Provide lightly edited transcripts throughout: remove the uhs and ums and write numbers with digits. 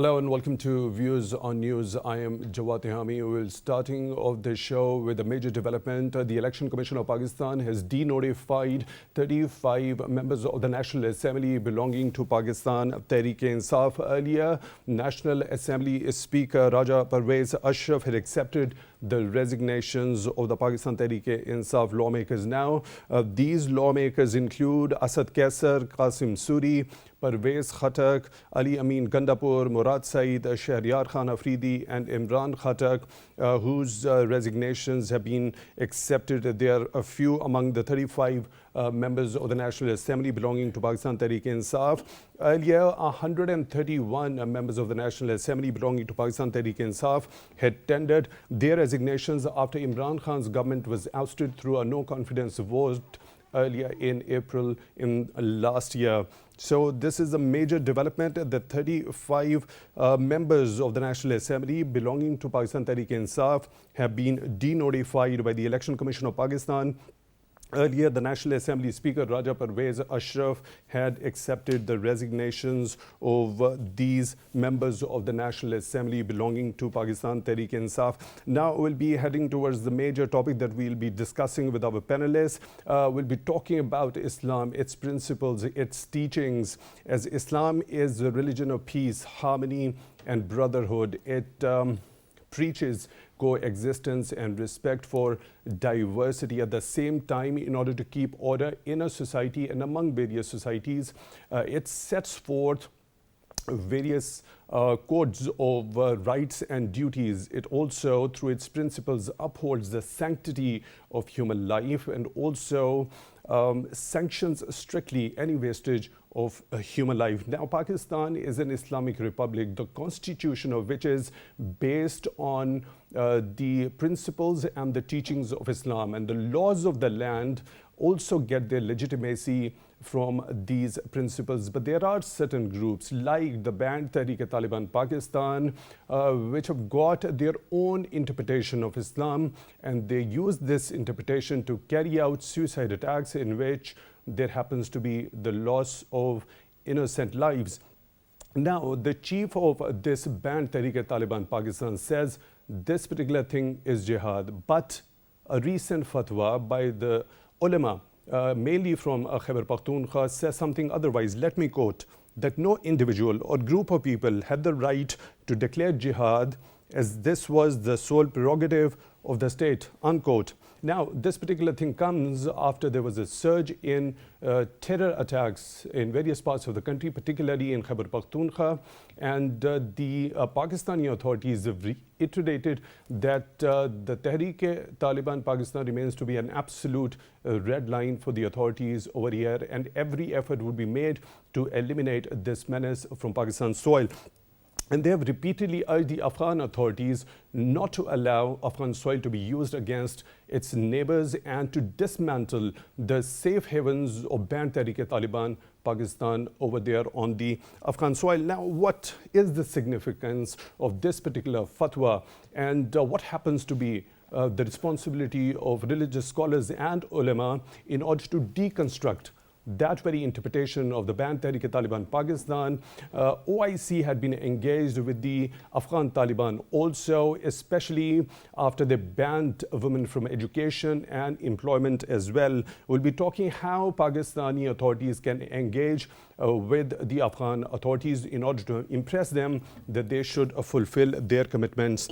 Hello and welcome to Views on News. I am Jawad Tehami. We're starting off the show with a major development. The Election Commission of Pakistan has denotified 35 members of the National Assembly belonging to Pakistan Tehreek-e-Insaf. Earlier, National Assembly Speaker Raja Parvez Ashraf had accepted the resignations of the Pakistan Tehreek-e-Insaf lawmakers. Now, these lawmakers include Asad Kaisar, Qasim Suri, Parvez Khattak, Ali Amin Gandapur, Murad Saeed, Shahryar Khan Afridi and Imran Khattak, whose resignations have been accepted. There are a few among the 35 members of the National Assembly belonging to Pakistan Tehreek-e-Insaf. Earlier, 131 members of the National Assembly belonging to Pakistan Tehreek-e-Insaf had tendered their resignations after Imran Khan's government was ousted through a no-confidence vote earlier in April in last year. So this is a major development. The 35 members of the National Assembly belonging to Pakistan Tehreek-e-Insaf have been denotified by the Election Commission of Pakistan. Earlier, the National Assembly Speaker Raja Parvez Ashraf had accepted the resignations of these members of the National Assembly belonging to Pakistan Tehreek-e-Insaf. Now we'll be heading towards the major topic that we'll be discussing with our panelists. We'll be talking about Islam, its principles, its teachings, as Islam is a religion of peace, harmony and brotherhood. It preaches coexistence and respect for diversity at the same time in order to keep order in a society and among various societies. It sets forth various codes of rights and duties. It also, through its principles, upholds the sanctity of human life and also sanctions strictly any wastage of human life. Now, Pakistan is an Islamic republic, the constitution of which is based on the principles and the teachings of Islam, and the laws of the land also get their legitimacy from these principles. But there are certain groups like the banned Tehreek-e-Taliban Pakistan, which have got their own interpretation of Islam, and they use this interpretation to carry out suicide attacks in which there happens to be the loss of innocent lives. Now, the chief of this banned Tehreek-e-Taliban Pakistan says this particular thing is jihad, but a recent fatwa by the ulama, mainly from Khyber Pakhtunkhwa, says something otherwise. Let me quote, that no individual or group of people had the right to declare jihad as this was the sole prerogative of the state, unquote. Now, this particular thing comes after there was a surge in terror attacks in various parts of the country, particularly in Khyber Pakhtunkhwa, and the Pakistani authorities have reiterated that the Tehreek-e-Taliban Pakistan remains to be an absolute red line for the authorities over here, and every effort would be made to eliminate this menace from Pakistan's soil. And they have repeatedly urged the Afghan authorities not to allow Afghan soil to be used against its neighbors and to dismantle the safe havens of banned Tehreek-e-Taliban Pakistan over there on the Afghan soil. Now, what is the significance of this particular fatwa, and what happens to be the responsibility of religious scholars and ulama in order to deconstruct that very interpretation of the banned Tehreek-e-Taliban Pakistan? OIC had been engaged with the Afghan Taliban also, especially after they banned women from education and employment as well. We'll be talking how Pakistani authorities can engage with the Afghan authorities in order to impress them that they should fulfill their commitments.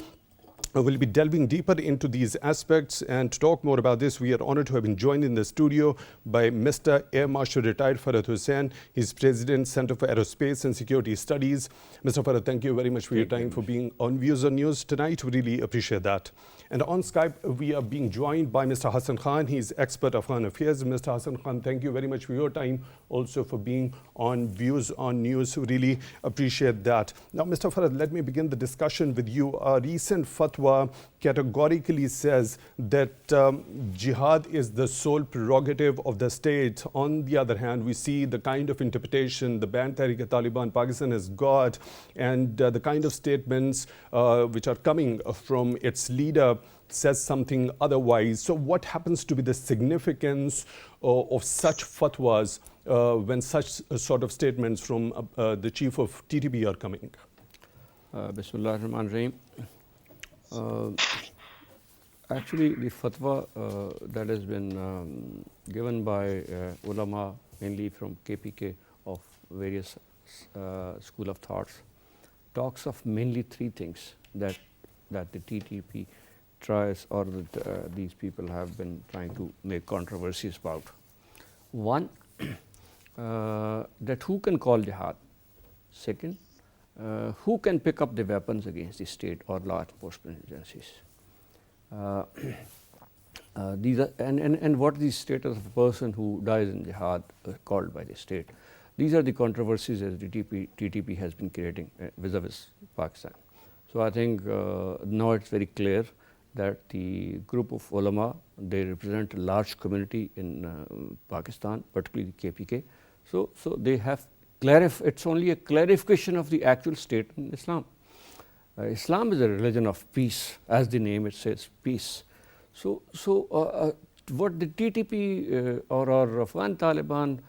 We'll be delving deeper into these aspects, and to talk more about this, we are honored to have been joined in the studio by Mr. Air Marshal retired Farhat Hussain. He's President, Center for Aerospace and Security Studies. Mr. Farhat, thank you very much for your time, for being on Views on News tonight. We really appreciate that. And on Skype, we are being joined by Mr. Hassan Khan. He's expert Afghan affairs. Mr. Hassan Khan, thank you very much for your time, also for being on Views on News. We really appreciate that. Now, Mr. Farhat, let me begin the discussion with you. A recent fatwa categorically says that jihad is the sole prerogative of the state. On the other hand, we see the kind of interpretation the banned Tehreek-e-Taliban Pakistan has got, and the kind of statements which are coming from its leader says something otherwise. So what happens to be the significance of such fatwas when such sort of statements from the chief of TTP are coming? Bismillah ar-Rahman ar-Rahim. Uh, Actually, the fatwa that has been given by ulama, mainly from KPK of various school of thoughts, talks of mainly three things that the TTP tries or that these people have been trying to make controversies about. One, that who can call jihad. Second, who can pick up the weapons against the state or law enforcement agencies. Uh, these are, and what is the status of a person who dies in jihad called by the state. These are the controversies that the TTP has been creating vis-a-vis Pakistan. So I think now it's very clear that the group of ulama, they represent a large community in Pakistan, particularly the KPK. So they have it's only a clarification of the actual state in Islam. Islam is a religion of peace, as the name it says, peace. So what the TTP or Afghan Taliban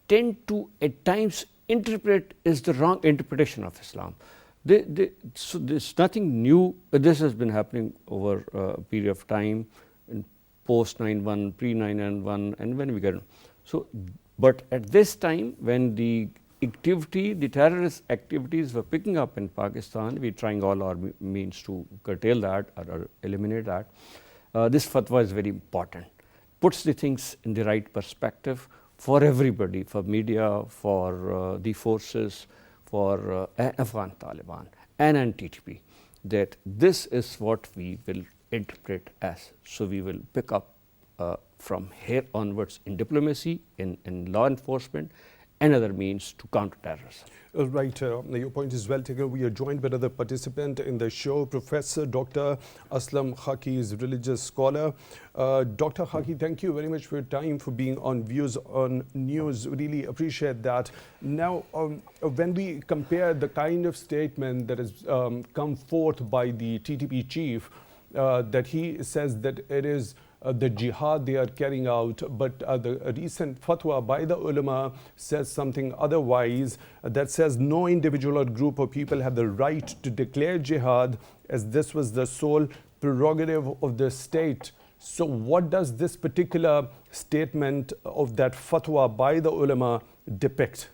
tend to at times interpret is the wrong interpretation of Islam. So there's nothing new. This has been happening over a period of time in post 9/1, pre 9/1, and when we get. So, but at this time, when the terrorist activities were picking up in Pakistan, we're trying all our means to curtail that or eliminate that. This fatwa is very important. Puts the things in the right perspective for everybody, for media, for the forces, for Afghan Taliban and TTP, that this is what we will interpret as. So we will pick up from here onwards in diplomacy, in law enforcement, and other means to counter terrorism. Right, your point is well taken. We are joined by another participant in the show, Professor Dr. Aslam. Khaki is a religious scholar. Dr. Khaki, thank you very much for your time, for being on Views on News. Really appreciate that. Now, when we compare the kind of statement that has come forth by the TTP chief, that he says that it is the jihad they are carrying out, but the recent fatwa by the ulama says something otherwise, that says no individual or group of people have the right to declare jihad, as this was the sole prerogative of the state. So what does this particular statement of that fatwa by the ulama depict?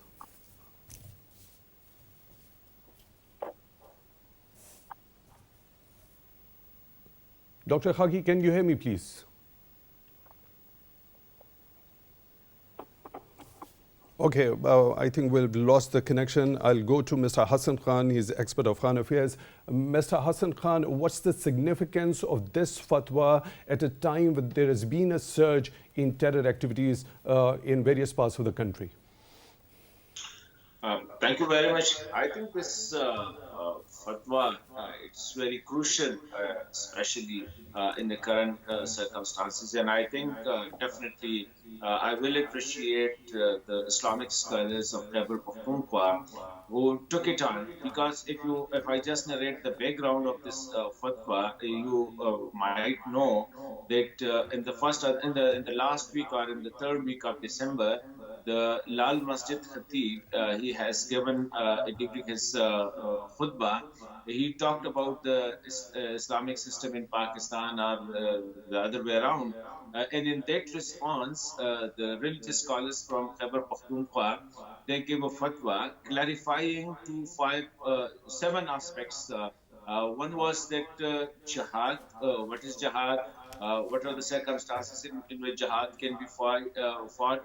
Dr. Khaki, can you hear me, please? Okay, I think we've lost the connection. I'll go to Mr. Hassan Khan. He's expert of Khan affairs. Mr. Hassan Khan, what's the significance of this fatwa at a time when there has been a surge in terror activities in various parts of the country? Thank you very much. I think this fatwa, it's very crucial, especially in the current circumstances. And I think definitely I will appreciate the Islamic scholars of Khyber Pakhtunkhwa who took it on, because if I just narrate the background of this fatwa, you might know that in the last week or in the third week of December, the Lal Masjid Khatib, he has given during his khutbah, he talked about the Islamic system in Pakistan, or the other way around. And in that response, the religious scholars from Khyber Pakhtunkhwa, they gave a fatwa clarifying seven aspects. One was that jihad, what is jihad? What are the circumstances in which jihad can be fought,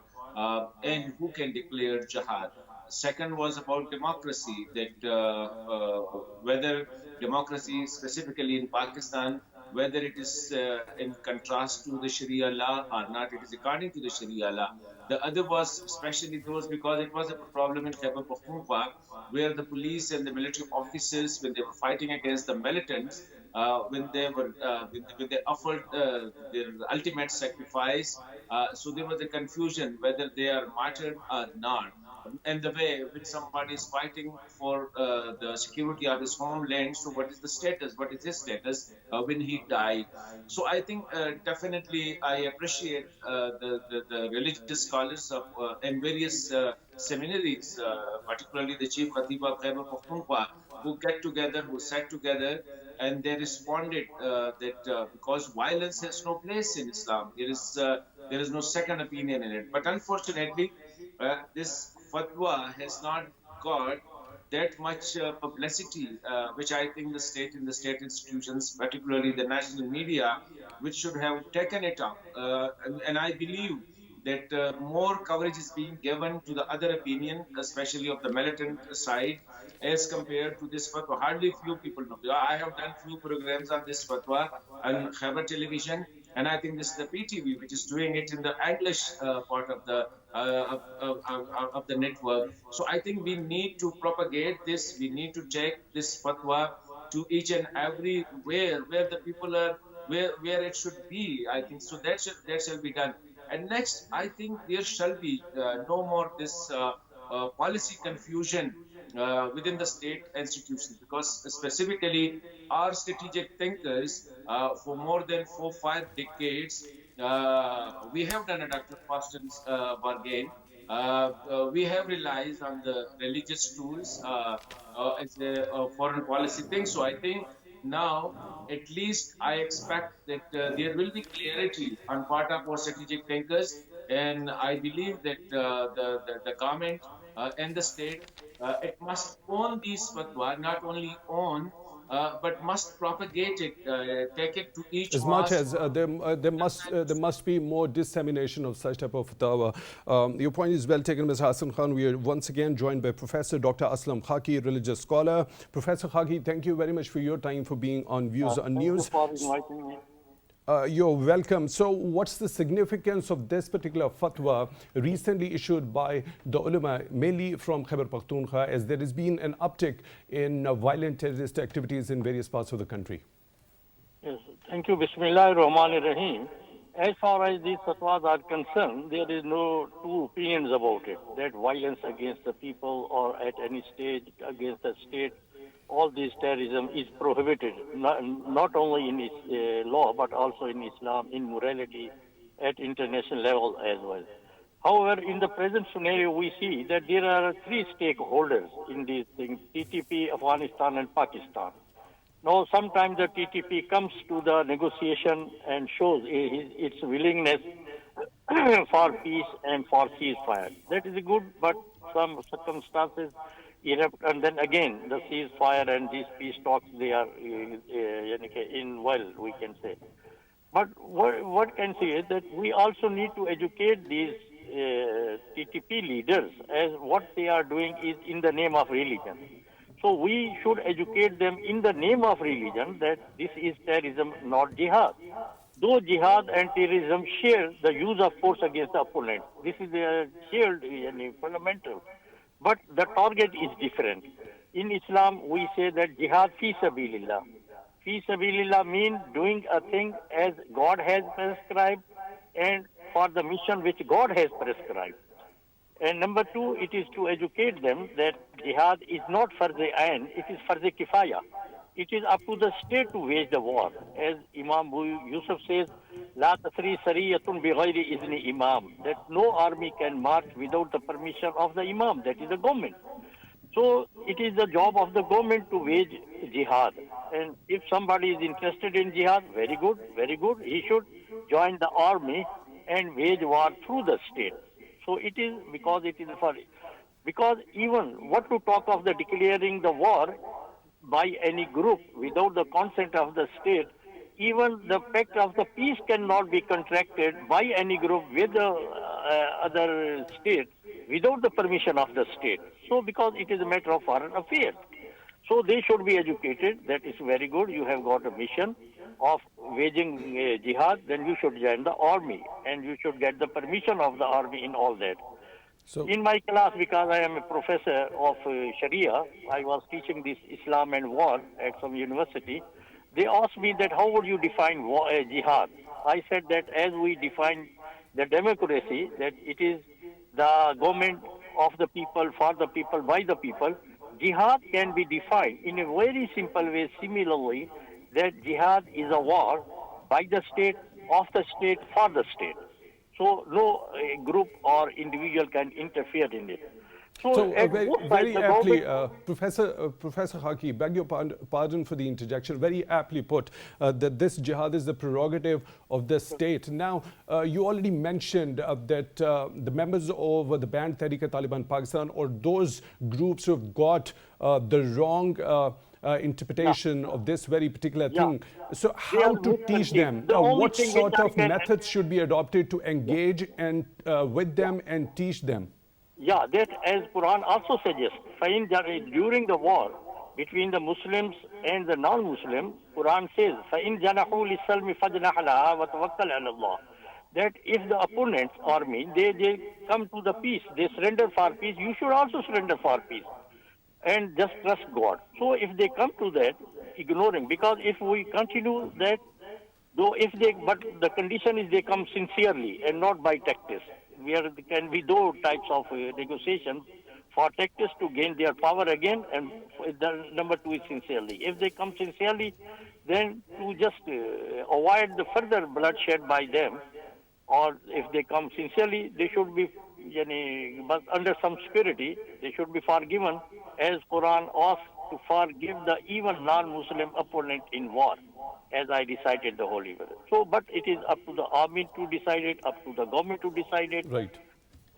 and who can declare jihad. Second was about democracy, that whether democracy specifically in Pakistan, whether it is in contrast to the Sharia law or not, it is according to the Sharia law. The other was especially those, because it was a problem in Khyber Pakhtunkhwa, where the police and the military officers, when they were fighting against the militants, when they offered their ultimate sacrifice, so there was a confusion whether they are martyred or not. And the way when somebody is fighting for the security of his homeland, so what is the status? What is his status when he died? So I think definitely I appreciate the religious scholars of and various seminaries, particularly the chief Khatib of Khyber Pakhtunkhwa, who get together, who sat together, and they responded that because violence has no place in Islam, there is no second opinion in it. But unfortunately, this fatwa has not got that much publicity, which I think the state in the state institutions, particularly the national media, which should have taken it up. And I believe that more coverage is being given to the other opinion, especially of the militant side, as compared to this fatwa. Hardly few people know. I have done few programs on this fatwa on Khabar television, and I think this is the PTV which is doing it in the English part of the network. So I think we need to propagate this. We need to take this fatwa to each and every where the people are, where it should be. I think so. That shall be done. And next, I think there shall be no more this policy confusion within the state institutions, because specifically our strategic thinkers for more than 4-5 decades, we have done a Dr. Faustin's bargain. We have relied on the religious tools as a foreign policy thing. So I think now, at least I expect that there will be clarity on part of our strategic thinkers, and I believe that the government and the state, it must own these fatwa, not only own, but must propagate it, take it to each As much mosque. as there must be more dissemination of such type of fatwa. Your point is well taken, Ms. Hassan Khan. We are once again joined by Professor Dr. Aslam Khaki, religious scholar. Professor Khaki, thank you very much for your time, for being on Views on News. Thank you for inviting me. You're welcome. So what's the significance of this particular fatwa recently issued by the ulama, mainly from Khyber Pakhtunkhwa, as there has been an uptick in violent terrorist activities in various parts of the country? Yes, thank you. Bismillahir Rahmanir Rahim. As far as these fatwas are concerned, there is no two opinions about it, that violence against the people or at any stage against the state, all this terrorism is prohibited, not only in law, but also in Islam, in morality, at international level as well. However, in the present scenario, we see that there are three stakeholders in these things, TTP, Afghanistan, and Pakistan. Now, sometimes the TTP comes to the negotiation and shows its willingness for peace and for ceasefire. That is good, but some circumstances erupt, and then again the ceasefire and these peace talks, they are in well, we can say. But what can say is that we also need to educate these TTP leaders, as what they are doing is in the name of religion. So we should educate them in the name of religion that this is terrorism, not jihad. Though jihad and terrorism share the use of force against the opponent, this is shared fundamental. But the target is different. In Islam, we say that jihad fi sabilillah. Fi sabilillah means doing a thing as God has prescribed and for the mission which God has prescribed. And number two, it is to educate them that jihad is not farz ain, it is farz kifaya. It is up to the state to wage the war. As Imam Yusuf says, La tasri sariyatun bighayri izni imam, that no army can march without the permission of the imam, that is the government. So it is the job of the government to wage jihad. And if somebody is interested in jihad, very good, he should join the army and wage war through the state. So it is because even what to talk of the declaring the war by any group without the consent of the state, even the pact of the peace cannot be contracted by any group with the other state without the permission of the state. So because it is a matter of foreign affairs. So they should be educated. That is very good. You have got a mission of waging jihad, then you should join the army and you should get the permission of the army in all that. So in my class, because I am a professor of Sharia, I was teaching this Islam and war at some university. They asked me that how would you define jihad? I said that as we define the democracy, that it is the government of the people, for the people, by the people. Jihad can be defined in a very simple way, similarly, that jihad is a war by the state, of the state, for the state. So no group or individual can interfere in it. So at very, both sides, very the aptly, government- Professor Khaki, beg your pardon for the interjection, very aptly put that this jihad is the prerogative of the state. Now, you already mentioned that the members of the banned Tehrik-e-Taliban Pakistan or those groups who have got the wrong interpretation of this very particular thing. So They how are to teach them? The only What thing sort which I of can- methods should be adopted to engage and with them and teach them? Yeah, that as Quran also suggests, during the war between the Muslims and the non-Muslims, Quran says, فَإِن جَنَحُوا لِلسَّلْمِ فَجْنَحْ لَهَا وَتَوَكَّلْ عَلَى اللَّهِ. That if the opponent's army, they come to the peace, they surrender for peace, you should also surrender for peace. And just trust God. So if they come to that, ignoring, because if we continue that, but the condition is they come sincerely and not by tactics. Can be those types of negotiations for tactics to gain their power again, and the number two is sincerely. If they come sincerely, then to just avoid the further bloodshed by them, or if they come sincerely, they should be, but under some security, they should be forgiven, as Quran asks to forgive the even non-Muslim opponent in war, as I recited the Holy Verse. So, but it is up to the army to decide it, up to the government to decide it. Right.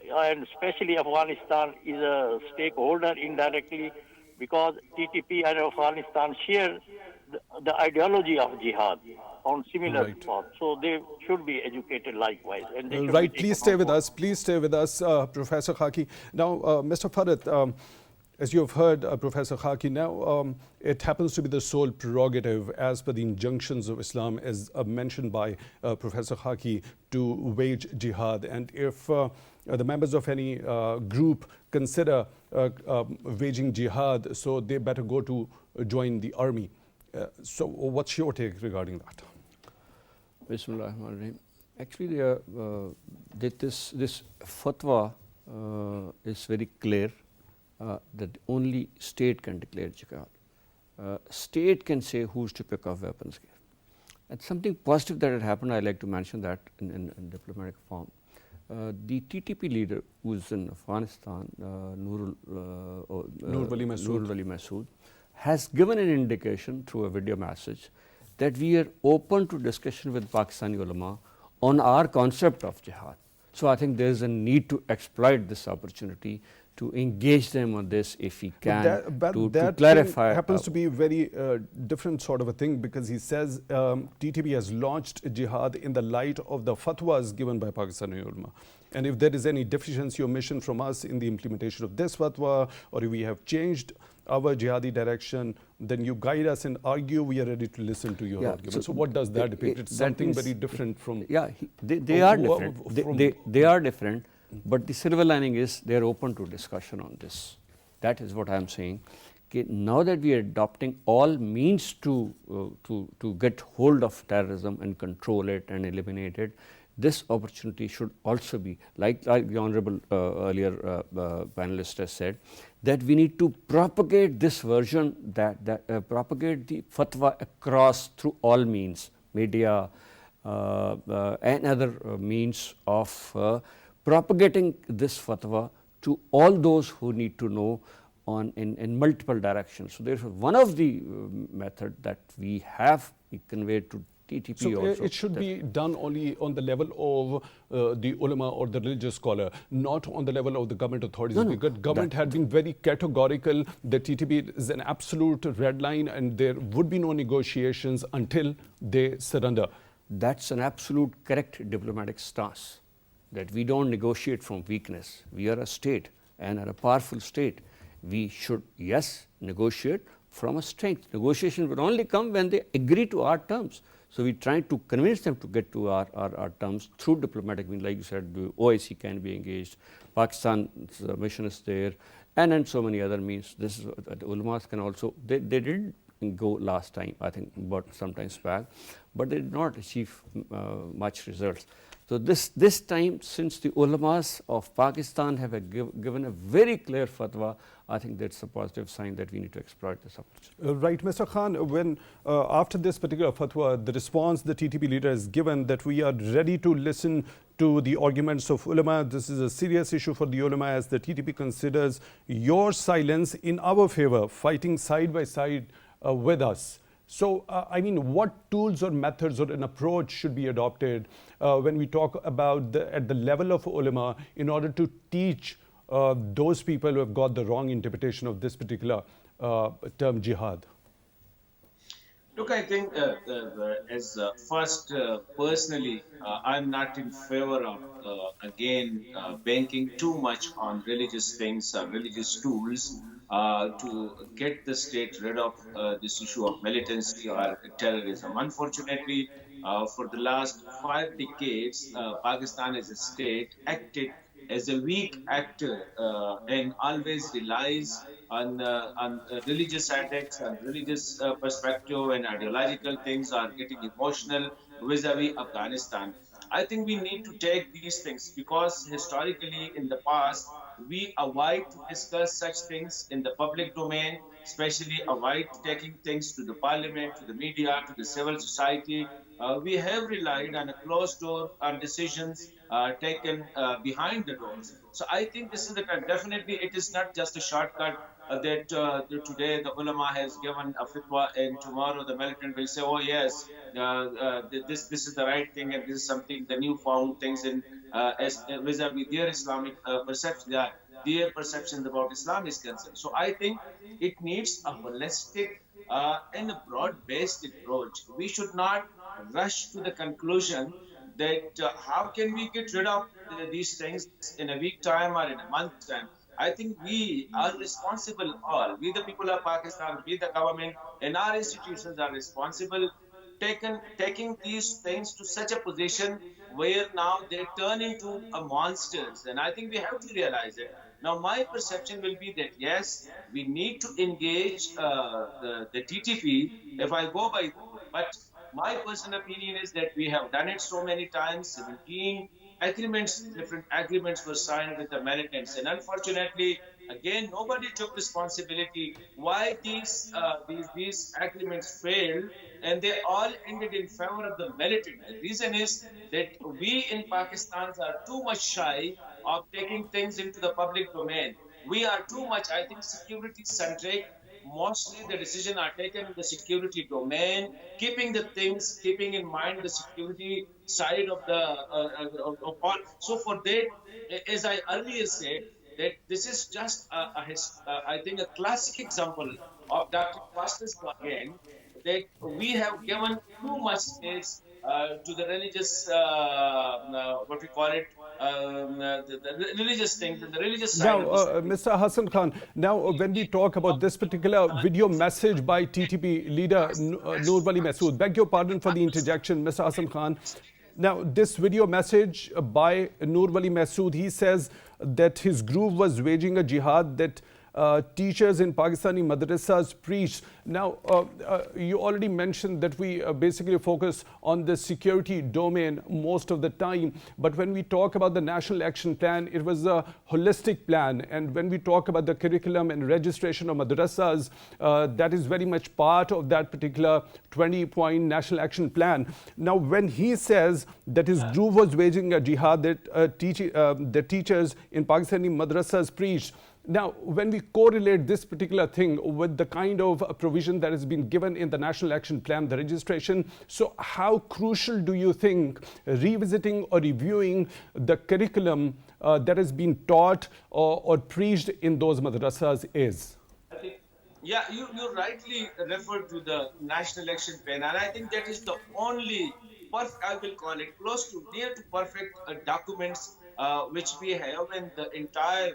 And especially Afghanistan is a stakeholder indirectly, because TTP and Afghanistan share the ideology of jihad on similar Right. thoughts. So they should be educated likewise. And they should Right, be please taken stay on with board. us. Please stay with us, Professor Khaki. Now, Mr. Farhat, as you have heard, Professor Khaki, now it happens to be the sole prerogative as per the injunctions of Islam, as mentioned by Professor Khaki, to wage jihad. And if the members of any group consider waging jihad, so they better go to join the army. So what's your take regarding that? Bismillahirrahmanirrahim. Actually, this fatwa is very clear that only state can declare jihad. State can say who's to pick up weapons. And something positive that had happened, I'd like to mention that in diplomatic form. The TTP leader, who's in Afghanistan, Nur Wali Masood, has given an indication through a video message that we are open to discussion with Pakistani ulama on our concept of jihad. So I think there is a need to exploit this opportunity to engage them on this if we can, to clarify. Thing happens to be a very different sort of a thing, because he says TTP has launched jihad in the light of the fatwas given by Pakistani ulama. And if there is any deficiency or omission from us in the implementation of this fatwa, or if we have changed our jihadi direction, then you guide us and argue, we are ready to listen to your argument. So what does that depict? It's something very different from... Yeah, they are different. They are different, but the silver lining is they are open to discussion on this. That is what I am saying. Okay, now that we are adopting all means to get hold of terrorism and control it and eliminate it, this opportunity should also be, like the Honorable earlier panelist has said, that we need to propagate this version, propagate the fatwa across through all means, media and other means of propagating this fatwa to all those who need to know in multiple directions. So therefore, one of the method that we have conveyed to TTP so also. It should be done only on the level of the ulama or the religious scholar, not on the level of the government authorities. Because government had been very categorical that TTP is an absolute red line and there would be no negotiations until they surrender. That's an absolute correct diplomatic stance, that we don't negotiate from weakness. We are a state and are a powerful state. We should, yes, negotiate from a strength. Negotiation will only come when they agree to our terms. So we try to convince them to get to our terms through diplomatic means. Like you said, the OIC can be engaged, Pakistan's mission is there, and so many other means. This is, the ulamas can also, they did go last time, I think, about sometimes back, but they did not achieve much results. So this time, since the ulamas of Pakistan have given a very clear fatwa, I think that's a positive sign that we need to exploit this opportunity. Right, Mr. Khan, when after this particular fatwa, the response the TTP leader has given that we are ready to listen to the arguments of ulama. This is a serious issue for the ulama as the TTP considers your silence in our favor, fighting side by side with us. So, I mean, what tools or methods or an approach should be adopted when we talk about at the level of ulama in order to teach those people who have got the wrong interpretation of this particular term jihad? Look, I think as first, personally, I'm not in favor of, again, banking too much on religious things or religious tools to get the state rid of this issue of militancy or terrorism. Unfortunately, for the last 5 decades, Pakistan as a state acted as a weak actor and always relies on religious attacks and religious perspective and ideological things are getting emotional vis-a-vis Afghanistan. I think we need to take these things because historically in the past, we avoid to discuss such things in the public domain, especially avoid taking things to the parliament, to the media, to the civil society. We have relied on a closed door on decisions taken behind the doors. So I think this is the time. Definitely, it is not just a shortcut that today the ulama has given a fatwa and tomorrow the militant will say, oh yes, this is the right thing and this is something, the newfound things in as vis-a-vis their Islamic perception, their perceptions about Islam is concerned. So I think it needs a holistic and a broad-based approach. We should not rush to the conclusion that how can we get rid of these things in a week time or in a month time. I think we are responsible all. We the people of Pakistan, we the government and our institutions are responsible taking these things to such a position where now they turn into a monsters. And I think we have to realize it. Now, my perception will be that, yes, we need to engage the TTP if I go by, but my personal opinion is that we have done it so many times. 17 agreements, different agreements were signed with the militants, and unfortunately, again, nobody took responsibility why these agreements failed, and they all ended in favor of the militant. The reason is that we in Pakistan are too much shy of taking things into the public domain. We are too much, I think, security centric. Mostly the decisions are taken in the security domain, keeping in mind the security side of the of all. So for that, as I earlier said, that this is just I think a classic example of Dr. Foster's again, that we have given too much space to the religious, what we call it, the religious things, the religious side. Now, Mr. Hassan Khan, now when we talk about this particular video message by TTP leader Noor Wali Masood, beg your pardon for the interjection, Mr. Hassan Khan. Now, this video message by Noor Wali Masood, he says that his group was waging a jihad that teachers in Pakistani madrasas preach. Now, you already mentioned that we basically focus on the security domain most of the time. But when we talk about the National Action Plan, it was a holistic plan. And when we talk about the curriculum and registration of madrasas, that is very much part of that particular 20-point National Action Plan. Now, when he says that his group was waging a jihad that the teachers in Pakistani madrasas preached, now, when we correlate this particular thing with the kind of provision that has been given in the National Action Plan, the registration, so how crucial do you think revisiting or reviewing the curriculum that has been taught or preached in those madrasas is? Yeah, you rightly referred to the National Action Plan, and I think that is the only perfect, I will call it, close to near to perfect documents which we have in the entire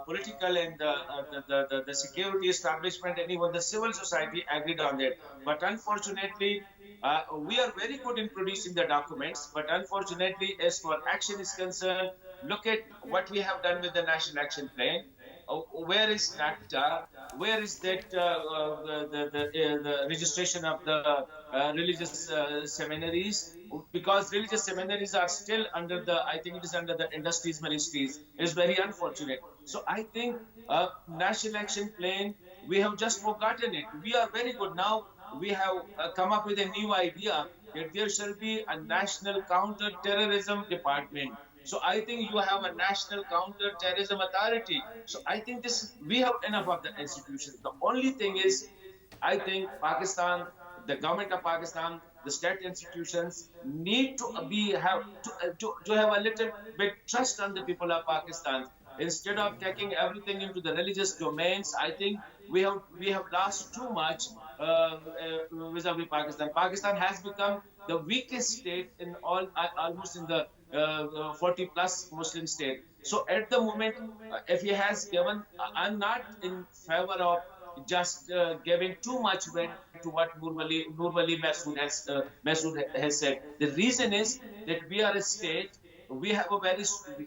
political and the security establishment and even the civil society agreed on that. But unfortunately, we are very good in producing the documents, but unfortunately, as far action is concerned, look at what we have done with the National Action Plan. where is NACTA? Where is that the registration of the religious seminaries? Because religious seminaries are still under the, I think it is under the industries ministries. It is very unfortunate. So I think national action plan, we have just forgotten it. We are very good now. We have come up with a new idea that there shall be a national counter-terrorism department. So I think you have a national counter-terrorism authority. So I think this we have enough of the institutions. The only thing is, I think Pakistan, the government of Pakistan, the state institutions need to to have a little bit trust on the people of Pakistan. Instead of taking everything into the religious domains, I think we have lost too much vis-a-vis Pakistan. Pakistan has become the weakest state in almost in the 40 plus Muslim state. So at the moment, if he has given, I'm not in favor of just giving too much weight to what Nurwali Masood has said. The reason is that we are a state. We have a very,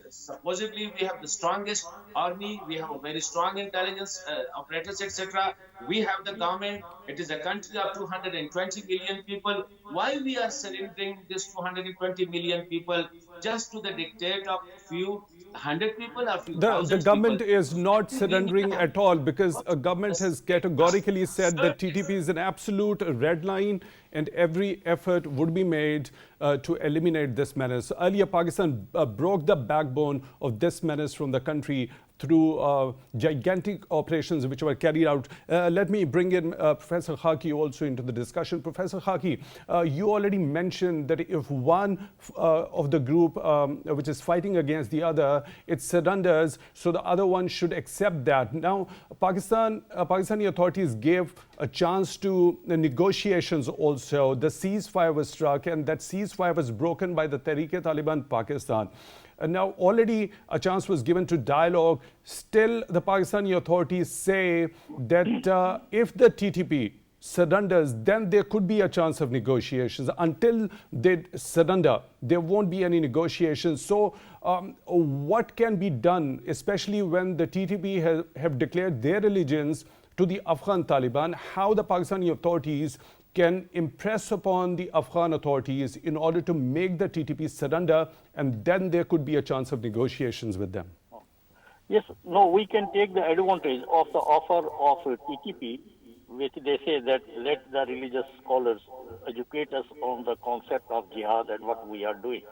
supposedly we have the strongest army, we have a very strong intelligence apparatus, etc. We have the government. It is a country of 220 million people. Why we are surrendering this 220 million people just to the dictate of few hundred people or few The thousands government people? is not surrendering at all, because a government has categorically said that TTP is an absolute red line and every effort would be made to eliminate this menace. Earlier, Pakistan broke the backbone of this menace from the country through gigantic operations which were carried out. Let me bring in Professor Khaki also into the discussion. Professor Khaki, you already mentioned that if one of the group which is fighting against the other, it surrenders, so the other one should accept that. Now, Pakistani authorities gave a chance to negotiations also. The ceasefire was struck, and that ceasefire was broken by the Tehrik-e-Taliban Pakistan. And now already a chance was given to dialogue. Still, the Pakistani authorities say that if the TTP surrenders, then there could be a chance of negotiations. Until they surrender, there won't be any negotiations. So what can be done, especially when the TTP have declared their allegiance to the Afghan Taliban, how the Pakistani authorities can impress upon the Afghan authorities in order to make the TTP surrender, and then there could be a chance of negotiations with them? Yes, no, we can take the advantage of the offer of TTP, which they say that let the religious scholars educate us on the concept of jihad and what we are doing.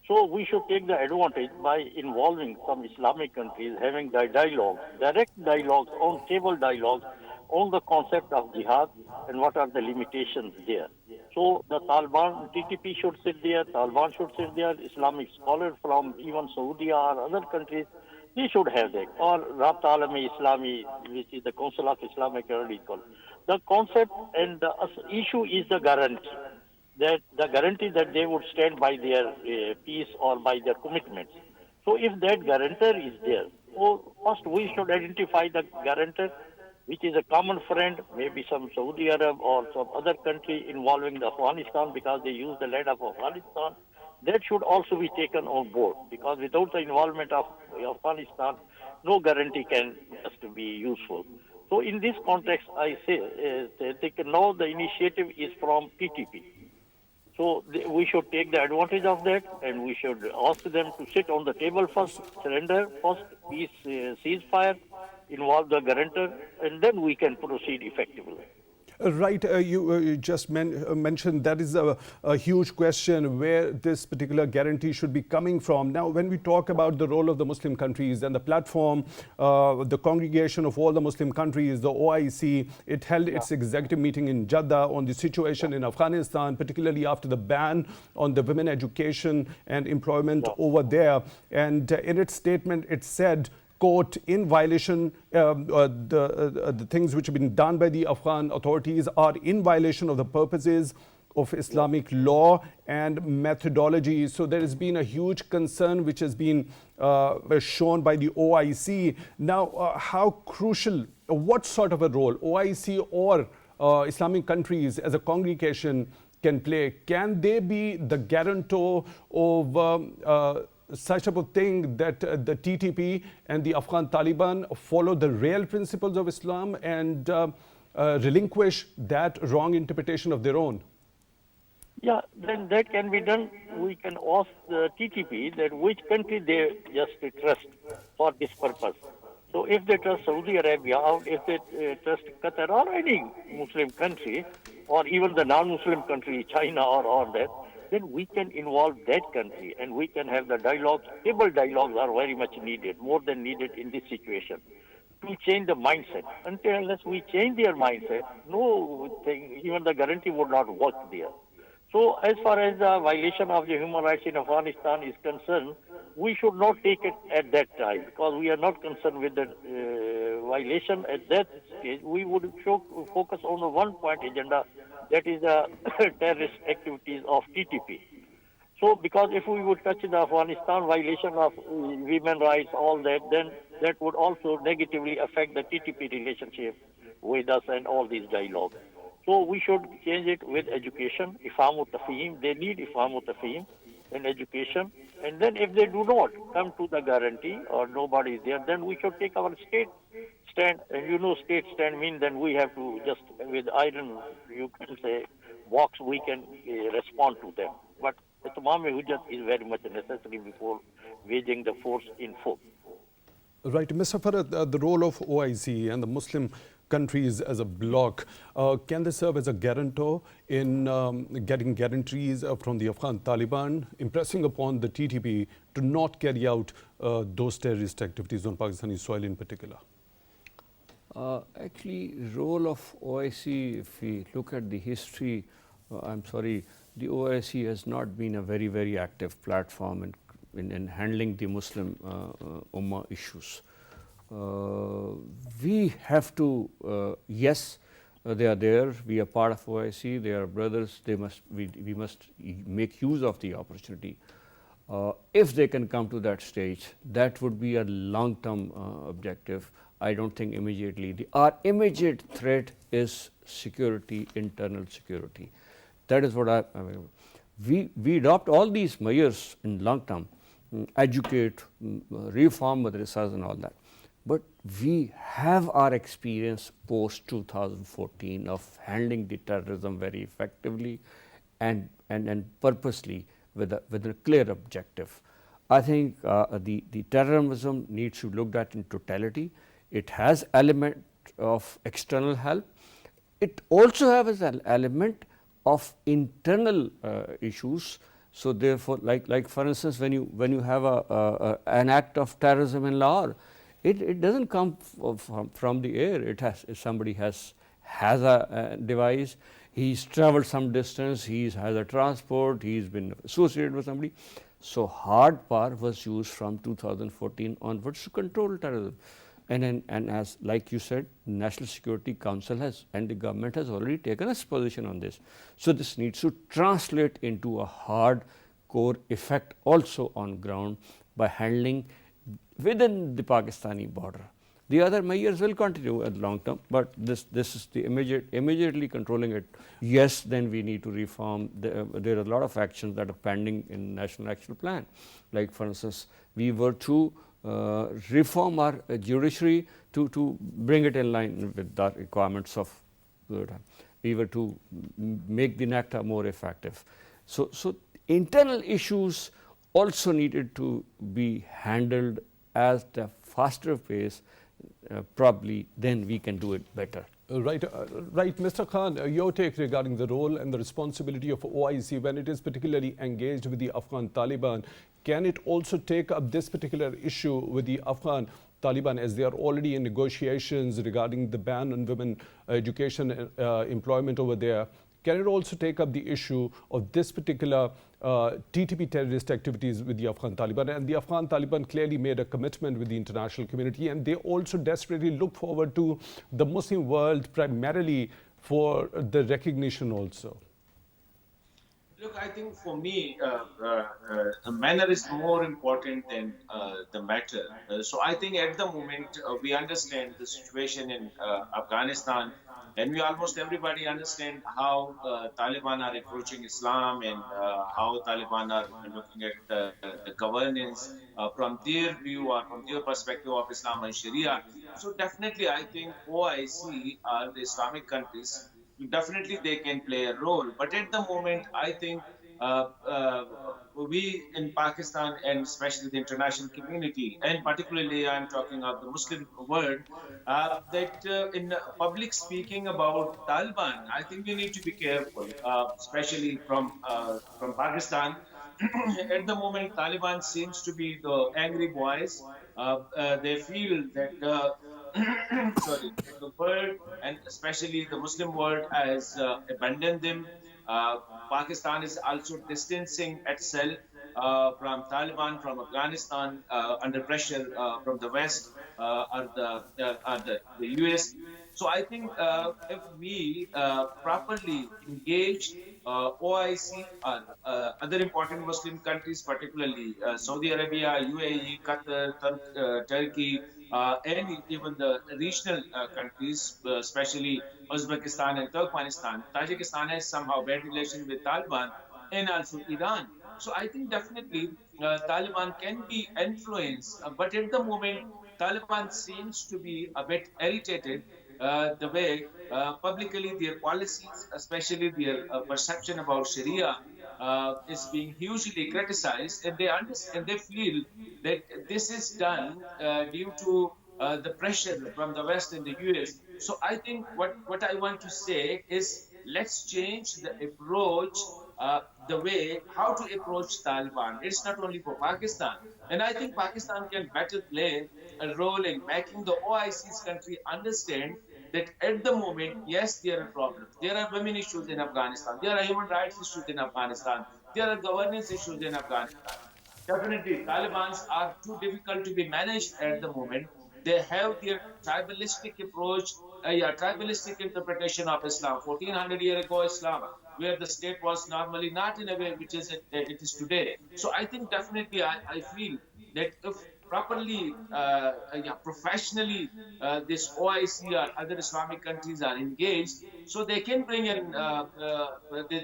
So we should take the advantage by involving some Islamic countries, having the dialogue, direct dialogues, on table dialogues on the concept of jihad and what are the limitations there. So the Taliban, TTP should sit there, Taliban should sit there, Islamic scholars from even Saudi or other countries, they should have that. Or Rabta Alami Islami, which is the Council of Islamic Studies. The concept and the issue is the guarantee. That the guarantee that they would stand by their peace or by their commitments. So if that guarantor is there, so first we should identify the guarantor, which is a common friend, maybe some Saudi Arab or some other country involving the Afghanistan because they use the land of Afghanistan. That should also be taken on board, because without the involvement of Afghanistan, no guarantee can just be useful. So in this context, I say that now the initiative is from TTP. So we should take the advantage of that, and we should ask them to sit on the table first, surrender first, peace, ceasefire, involve the guarantor, and then we can proceed effectively. Right, you just mentioned that is a huge question, where this particular guarantee should be coming from. Now, when we talk about the role of the Muslim countries and the platform, the congregation of all the Muslim countries, the OIC, it held its executive meeting in Jeddah on the situation in Afghanistan, particularly after the ban on the women education and employment over there. And in its statement, it said, quote, in violation, the things which have been done by the Afghan authorities are in violation of the purposes of Islamic law and methodology. So there has been a huge concern which has been shown by the OIC. Now, how crucial, what sort of a role OIC or Islamic countries as a congregation can play? Can they be the guarantor of such type of thing that the TTP and the Afghan Taliban follow the real principles of Islam and relinquish that wrong interpretation of their own? Yeah, then that can be done. We can ask the TTP that which country they just trust for this purpose. So if they trust Saudi Arabia, or if they trust Qatar or any Muslim country, or even the non-Muslim country, China or all that, then we can involve that country and we can have the dialogues. Table dialogues are very much needed, more than needed in this situation, to change the mindset. Unless we change their mindset, no thing, even the guarantee would not work there. So as far as the violation of the human rights in Afghanistan is concerned, we should not take it at that time, because we are not concerned with the violation at that stage. We would focus on the one-point agenda, that is the terrorist activities of TTP. So because if we would touch the Afghanistan violation of women rights, all that, then that would also negatively affect the TTP relationship with us and all these dialogues. So we should change it with education, Ifhamu Tafhim. They need Ifhamu Tafhim in education. And then if they do not come to the guarantee or nobody is there, then we should take our state stand. And you know state stand means then we have to just, with iron, you can say, box, we can respond to them. But Tamam Hujjat is very much necessary before waging the force in full. Right. Mr. Farhat, the role of OIC and the Muslim countries as a bloc, can they serve as a guarantor in getting guarantees from the Afghan Taliban, impressing upon the TTP to not carry out those terrorist activities on Pakistani soil in particular? Actually, role of OIC, if we look at the history, I'm sorry, the OIC has not been a very, very active platform in handling the Muslim Ummah issues. We have to, yes, they are there, we are part of OIC, they are brothers, we must make use of the opportunity. If they can come to that stage, that would be a long-term objective. I don't think immediately. Our immediate threat is security, internal security. That is what I mean. We adopt all these measures in long term, educate, reform madrasas and all that. But we have our experience post 2014 of handling the terrorism very effectively and purposely with a clear objective. I think the terrorism needs to be looked at in totality. It has element of external help. It also has an element of internal issues. So therefore, like for instance, when you have an act of terrorism in Lahore, it doesn't come from the air. It has, if somebody has a device, he's traveled some distance, has a transport, he's been associated with somebody. So hard power was used from 2014 onwards to control terrorism. And as like you said, National Security Council has and the government has already taken a position on this. So this needs to translate into a hard core effect also on ground by handling within the Pakistani border. The other measures will continue at long term, but this is the immediately controlling it. Yes, then we need to reform. There are a lot of actions that are pending in National Action Plan. Like for instance, we were to reform our judiciary to bring it in line with the requirements of the time. We were to make the NACTA more effective. So internal issues also needed to be handled at a faster pace. Probably then we can do it better. Right, Mr. Khan, your take regarding the role and the responsibility of OIC when it is particularly engaged with the Afghan Taliban. Can it also take up this particular issue with the Afghan Taliban as they are already in negotiations regarding the ban on women education and employment over there? Can it also take up the issue of this particular TTP terrorist activities with the Afghan Taliban? And the Afghan Taliban clearly made a commitment with the international community, and they also desperately look forward to the Muslim world primarily for the recognition also. Look, I think for me, the manner is more important than the matter. So I think at the moment we understand the situation in Afghanistan. And we almost everybody understand how Taliban are approaching Islam and how Taliban are looking at the governance from their view or from their perspective of Islam and Sharia. So definitely, I think OIC or the Islamic countries, definitely they can play a role. But at the moment, I think uh, uh, we in Pakistan and especially the international community, and particularly I'm talking of the Muslim world, that in public speaking about Taliban, I think we need to be careful, especially from Pakistan. At the moment, Taliban seems to be the angry boys. They feel that sorry, the world and especially the Muslim world has abandoned them. Uh, Pakistan is also distancing itself from Taliban, from Afghanistan, under pressure from the West or the US. So I think if we properly engage OIC or other important Muslim countries, particularly Saudi Arabia, UAE, Qatar, Turkey, and even the regional countries, especially Uzbekistan and Turkmenistan. Tajikistan has somehow bad relations with Taliban and also Iran. So I think definitely Taliban can be influenced, but at the moment, Taliban seems to be a bit irritated the way publicly their policies, especially their perception about Sharia, is being hugely criticized, and they feel that this is done due to the pressure from the West and the US. So I think what I want to say is let's change the approach, the way how to approach Taliban. It's not only for Pakistan, and I think Pakistan can better play a role in making the OIC's country understand that at the moment, yes, there are problems. There are women issues in Afghanistan. There are human rights issues in Afghanistan. There are governance issues in Afghanistan. Definitely, Taliban's are too difficult to be managed at the moment. They have their tribalistic approach, tribalistic interpretation of Islam. 1400 years ago, Islam, where the state was normally not in a way which is it is today. So I think definitely I feel that if properly, professionally, this OIC or other Islamic countries are engaged, so they can bring in,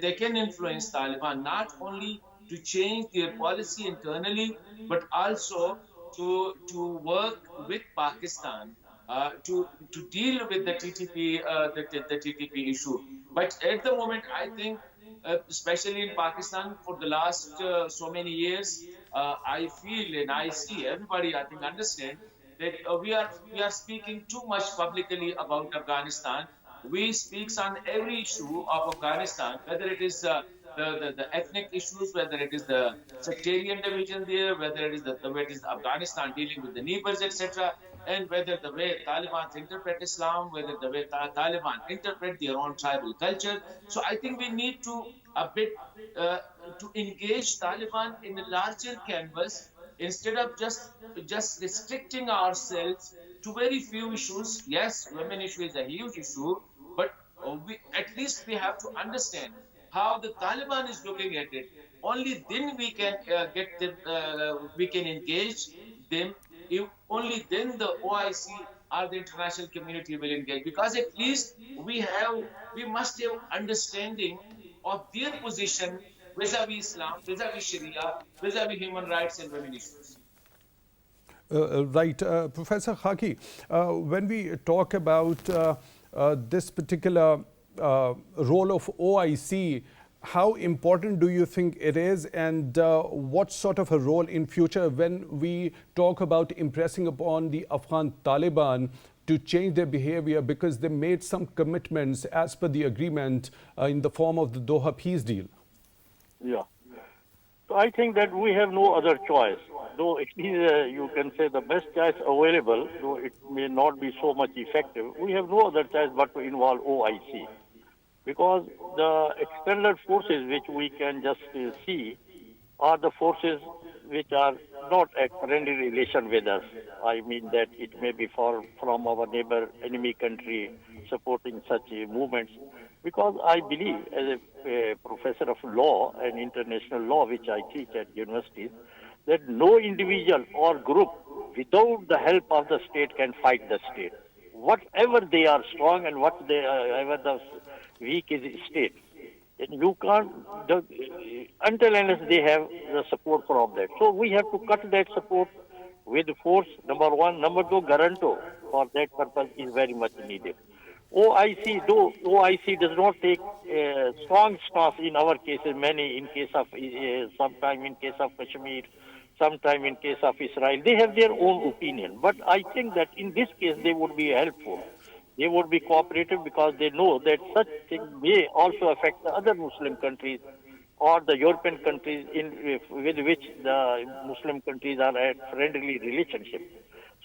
they can influence Taliban not only to change their policy internally, but also to work with Pakistan to deal with the TTP the TTP issue. But at the moment, I think, especially in Pakistan, for the last so many years, I feel and I see everybody, I think, understand that we are speaking too much publicly about Afghanistan. We speak on every issue of Afghanistan, whether it is the ethnic issues, whether it is the sectarian division there, whether it is the way it is Afghanistan dealing with the neighbors, etc., and whether the way Taliban interpret Islam, whether the way Taliban interpret their own tribal culture. So I think we need to a bit uh, to engage Taliban in a larger canvas instead of just restricting ourselves to very few issues. Yes, women issue is a huge issue, but at least we have to understand how the Taliban is looking at it. Only then we can get them, we can engage them. If only then the OIC or the international community will engage, because at least we must have understanding of their position vis-a-vis Islam, vis-a-vis Sharia, vis-a-vis human rights and women issues. Right. Professor Khaki, when we talk about this particular role of OIC, how important do you think it is, and what sort of a role in future when we talk about impressing upon the Afghan Taliban to change their behavior, because they made some commitments as per the agreement in the form of the Doha peace deal? Yeah. So I think that we have no other choice. Though it is, you can say, the best choice available, though it may not be so much effective, we have no other choice but to involve OIC. Because the external forces which we can just see are the forces which are not a friendly relation with us. I mean that it may be from our neighbor enemy country supporting such movements. Because I believe, as a professor of law and international law, which I teach at universities, that no individual or group without the help of the state can fight the state. whatever they are strong and whatever the weak is state. And you can't, until unless they have the support from that. So we have to cut that support with force, number one. Number two, guarantor for that purpose is very much needed. OIC, though OIC does not take strong stance in our cases, many in case of, sometime in case of Kashmir, sometime in case of Israel, they have their own opinion. But I think that in this case they would be helpful. They would be cooperative because they know that such things may also affect the other Muslim countries or the European countries with which the Muslim countries are at friendly relationship.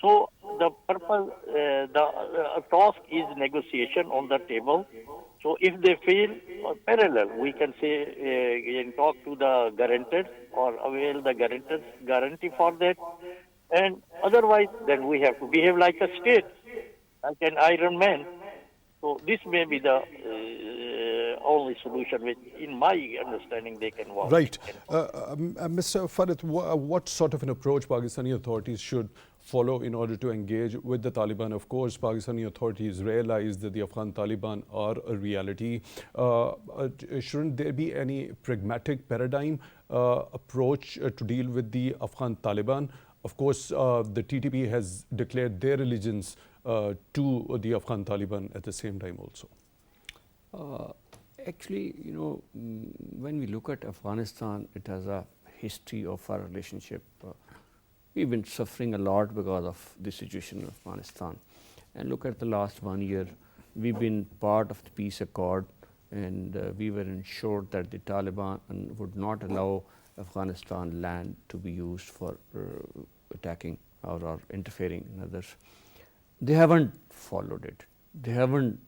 So the purpose, the task is negotiation on the table. So if they fail, parallel, we can say and talk to the guarantors or avail the guarantors guarantee for that. And otherwise, then we have to behave like a state, like an Iron Man. So this may be the only solution which, in my understanding, they can work. Right. Mr. Farhat, what sort of an approach Pakistani authorities should follow in order to engage with the Taliban? Of course, Pakistani authorities realize that the Afghan Taliban are a reality. Shouldn't there be any pragmatic paradigm approach to deal with the Afghan Taliban? Of course, the TTP has declared their allegiance to the Afghan Taliban at the same time also. Actually, you know, when we look at Afghanistan, it has a history of our relationship. We've been suffering a lot because of the situation in Afghanistan. And look at the last 1 year, we've been part of the peace accord, and we were ensured that the Taliban would not allow Afghanistan land to be used for attacking or interfering in others. They haven't followed it. They haven't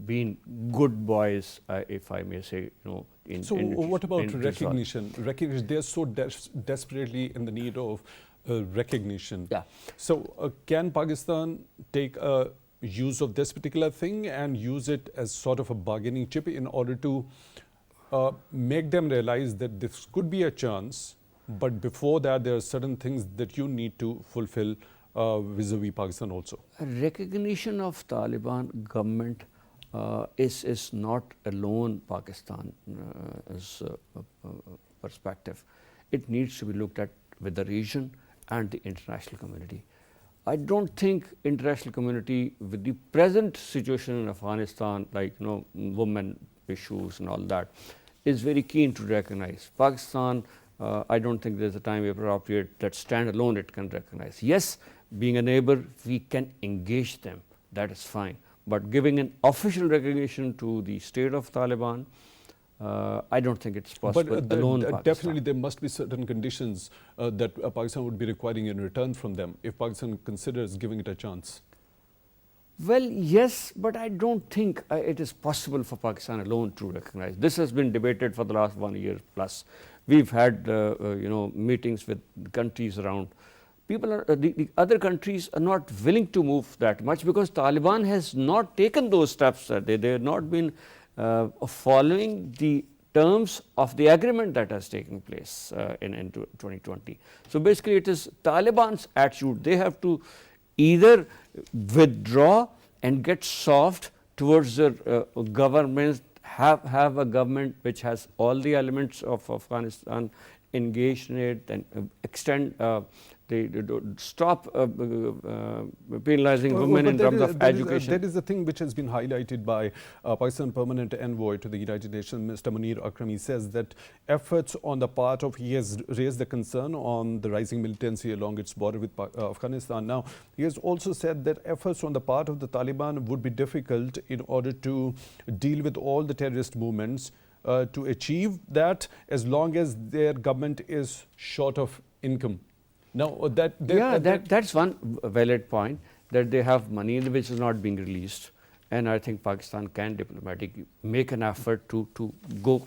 been good boys, if I may say. You know, so what about recognition? Recognition. They're so desperately in the need of recognition. Yeah. So can Pakistan take use of this particular thing and use it as sort of a bargaining chip in order to make them realize that this could be a chance, but before that there are certain things that you need to fulfill vis-a-vis Pakistan also? Recognition of Taliban government is not alone Pakistan as a perspective. It needs to be looked at with the region and the international community. I don't think international community, with the present situation in Afghanistan, like, you know, women issues and all that, is very keen to recognize Pakistan. I don't think there's a time appropriate that standalone it can recognize. Yes, being a neighbor, we can engage them. That is fine. But giving an official recognition to the state of Taliban, I don't think it's possible alone. Definitely there must be certain conditions that Pakistan would be requiring in return from them if Pakistan considers giving it a chance. Well, yes, but I don't think it is possible for Pakistan alone to recognize. This has been debated for the last 1 year plus. We've had you know, meetings with countries around. People are, the other countries are not willing to move that much because Taliban has not taken those steps. They have not been following the terms of the agreement that has taken place in 2020. So basically it is Taliban's attitude. They have to either withdraw and get soft towards their government, have a government which has all the elements of Afghanistan engaged in it, and extend they stop penalizing women in terms of education. That is the thing which has been highlighted by Pakistan Permanent Envoy to the United Nations, Mr. Munir Akrami, says that efforts on the part of, he has raised the concern on the rising militancy along its border with Afghanistan. Now, he has also said that efforts on the part of the Taliban would be difficult in order to deal with all the terrorist movements, to achieve that as long as their government is short of income. Now, that's one valid point, that they have money which is not being released, and I think Pakistan can diplomatically make an effort to go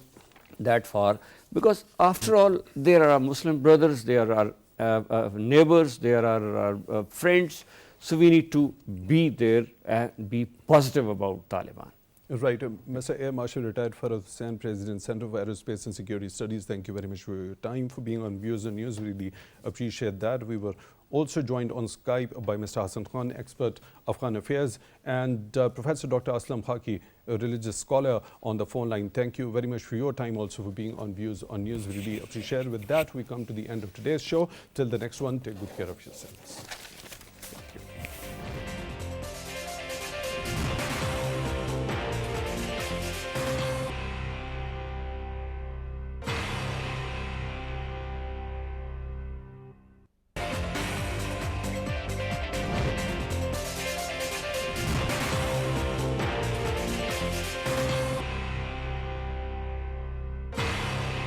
that far, because after all there are Muslim brothers, there are neighbors, there are friends, so we need to be there and be positive about Taliban. Right. Mr. Air Marshal, retired Farhat Hussain, President, Center for Aerospace and Security Studies, thank you very much for your time, for being on Views on News. Really appreciate that. We were also joined on Skype by Mr. Hassan Khan, expert Afghan affairs, and Professor Dr. Aslam Khaki, a religious scholar, on the phone line. Thank you very much for your time, also for being on Views on News. We really appreciate it. With that, we come to the end of today's show. Till the next one, take good care of yourselves.